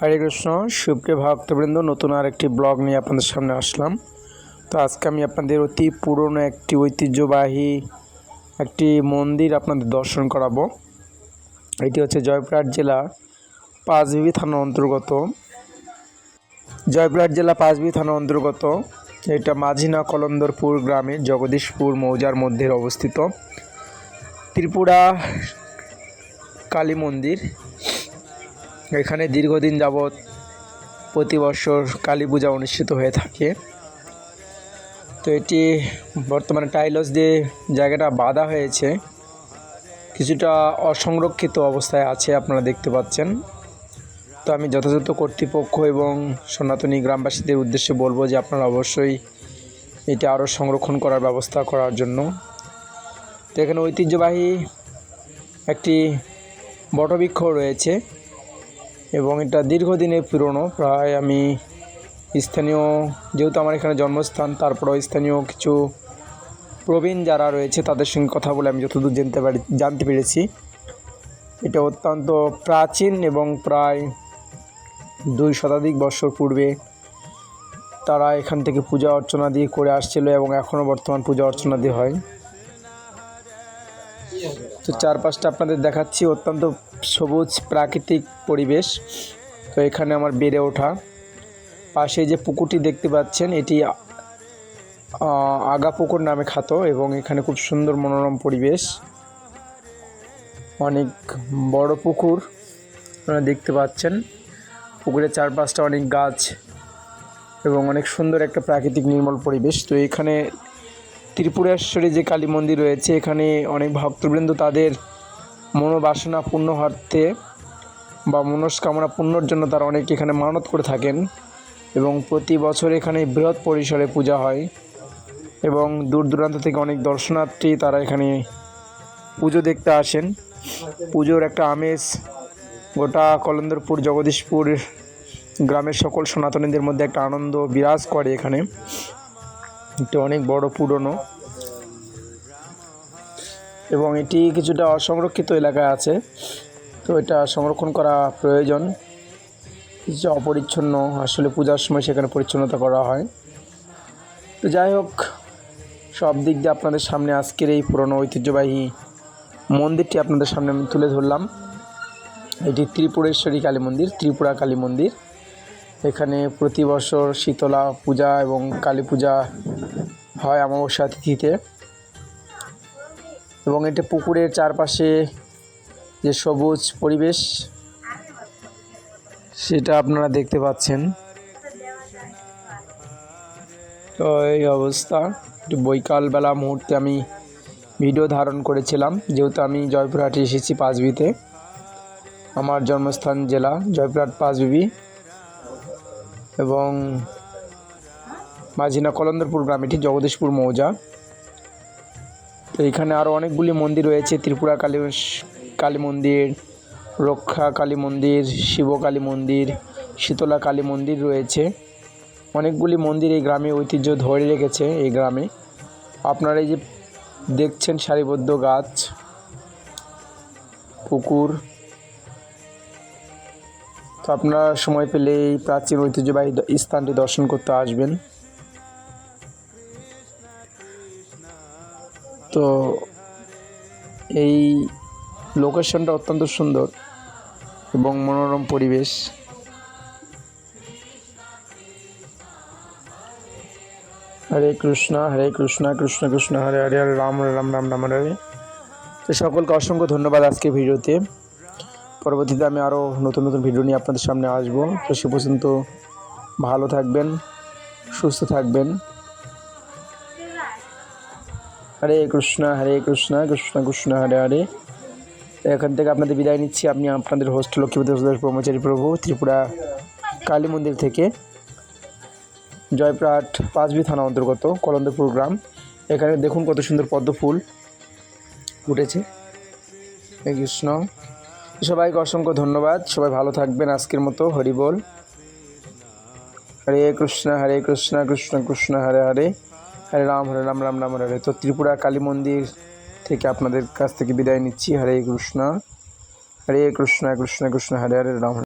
হরে কৃষ্ণ। সুপ্রিয় ভক্তবৃন্দ, নতুন আর একটি ব্লগ নিয়ে আপনাদের সামনে আসলাম। তো আজকে আমি আপনাদের অতি পুরনো একটি ঐতিহ্যবাহী একটি মন্দির আপনাদের দর্শন করাবো। এটি হচ্ছে জয়পুরহাট জেলা পাঁচবিবি থানার অন্তর্গত। এটা মাঝিনা কলন্দরপুর গ্রামের জগদীশপুর মৌজার মধ্যে অবস্থিত ত্রিপুরা কালী মন্দির। এখানে দীর্ঘদিন যাবৎ প্রতি বছর কালী পূজা অনুষ্ঠিত হয়ে থাকে। তো এটি বর্তমানে টাইলস দিয়ে জায়গাটা বাঁধা হয়েছে, কিছুটা অসংরক্ষিত অবস্থায় আছে, আপনারা দেখতে পাচ্ছেন। তো আমি যথাযথ কর্তৃপক্ষ এবং সনাতনী গ্রামবাসীদের উদ্দেশ্যে বলবো যে আপনারা অবশ্যই এটা আরও সংরক্ষণ করার ব্যবস্থা করার জন্য। তো এখানে ঐতিহ্যবাহী একটি বটবৃক্ষ রয়েছে এবং এটা দীর্ঘদিনের পুরনো। প্রায় আমি স্থানীয়, যেহেতু আমার এখানে জন্মস্থান, তারপরেও স্থানীয় কিছু প্রবীণ যারা রয়েছে তাদের সঙ্গে কথা বলে আমি যতদূর জানতে পেরেছি এটা অত্যন্ত প্রাচীন এবং প্রায় 2 শতাধিক বছর পূর্বে তারা এখান থেকে পূজা অর্চনা দিয়ে করে আসছিল এবং এখনও বর্তমান পূজা অর্চনা দিয়ে হয়। তো চারপাশটা আপনাদের দেখাচ্ছি, অত্যন্ত সবুজ প্রাকৃতিক পরিবেশ। তো এখানে আমার বেড়ে ওঠা। পাশে যে পুকুরটি দেখতে পাচ্ছেন এটি আগা পুকুর নামে খ্যাত এবং এখানে খুব সুন্দর মনোরম পরিবেশ, অনেক বড় পুকুর আপনারা দেখতে পাচ্ছেন। পুকুরের চারপাশটা অনেক গাছ এবং অনেক সুন্দর একটা প্রাকৃতিক নির্মল পরিবেশ। তো এখানে ত্রিপুরেশ্বরী যে কালী মন্দির রয়েছে, এখানে অনেক ভক্তবৃন্দ তাদের মনোবাসনা পূর্ণার্থে বা মনস্কামনা পূর্ণর জন্য তারা অনেক এখানে মানত করে থাকেন এবং প্রতি বছর এখানে বৃহৎ পরিসরে পূজা হয় এবং দূর দূরান্ত থেকে অনেক দর্শনার্থী তারা এখানে পুজো দেখতে আসেন। পুজোর একটা আমেজ গোটা কলন্দরপুর জগদীশপুর গ্রামের সকল সনাতনীদের মধ্যে একটা আনন্দ বিরাজ করে। এখানে এটা অনেক বড় পুরনো এবং এটি কিছুটা অসংরক্ষিত এলাকায় আছে। তো এটা সংরক্ষণ করা প্রয়োজন। কিছু অপরিচ্ছন্ন, আসলে পূজার সময় সেখানে পরিচ্ছন্নতা করা হয়। তো যাই হোক, সব দিক দিয়ে আপনাদের সামনে আজকের এই পুরনো ঐতিহ্যবাহী মন্দিরটি আপনাদের সামনে আমি তুলে ধরলাম। এটি ত্রিপুরেশ্বরী কালী মন্দির, ত্রিপুরা কালী মন্দির। এখানে প্রতি বছর শীতলা পূজা এবং কালী পূজা হয় অমাবস্যা তিথিতে এবং এটা পুকুরের চারপাশে যে সবুজ পরিবেশ সেটা আপনারা দেখতে পাচ্ছেন। তো এই অবস্থা, একটু বৈকালবেলা মুহূর্তে আমি ভিডিও ধারণ করেছিলাম, যেহেতু আমি জয়পুরহাটে এসেছি পাঁচবিতে। আমার জন্মস্থান জেলা জয়পুরহাট পাঁচবিবি এবং মাঝিনা কলন্দরপুর গ্রাম, এটি জগদীশপুর মৌজা। তো এখানে আরও অনেকগুলি মন্দির রয়েছে, ত্রিপুরা কালী মন্দির, রক্ষা কালী মন্দির, শিব কালী মন্দির, শীতলা কালী মন্দির রয়েছে। অনেকগুলি মন্দির এই গ্রামে ঐতিহ্য ধরে রেখেছে। এই গ্রামে আপনারা এই যে দেখছেন সারিবদ্ধ গাছ, পুকুর। তো আপনারা সময় পেলে এই প্রাচীন ঐতিহ্যবাহী স্থানটি দর্শন করতে আসবেন। তো এই লোকেশনটা অত্যন্ত সুন্দর এবং মনোরম পরিবেশ। হরে কৃষ্ণ কৃষ্ণ কৃষ্ণ হরে হরে, হরে রাম রাম রাম রাম হরে হরে। তো সকলকে অসংখ্য ধন্যবাদ আজকের ভিডিওতে। পরবর্তীতে আমি আরও নতুন নতুন ভিডিও নিয়ে আপনাদের সামনে আসবো। তো সে পর্যন্ত ভালো থাকবেন, সুস্থ থাকবেন। হরে কৃষ্ণ কৃষ্ণ কৃষ্ণ হরে হরে। এখান থেকে আপনাদের বিদায় নিচ্ছি। আমি আপনাদের হোস্ট লক্ষ্মীপতি ব্রহ্মচারী প্রভু, ত্রিপুরা কালী মন্দির থেকে, জয়পুরহাট পাঁচবি থানা অন্তর্গত কলন্দরপুর গ্রাম। এখানে দেখুন কত সুন্দর পদ্ম ফুল উঠেছে। হরে কৃষ্ণ। সবাইকে অসংখ্য ধন্যবাদ। সবাই ভালো থাকবেন। আজকের মতো হরি বল। হরে কৃষ্ণ কৃষ্ণ কৃষ্ণ হরে হরে, হরে রাম রাম রাম হরে হরে। তো ত্রিপুরা কালী মন্দির থেকে আপনাদের কাছ থেকে বিদায় নিচ্ছি। হরে কৃষ্ণ কৃষ্ণ কৃষ্ণ হরে হরে, রাম।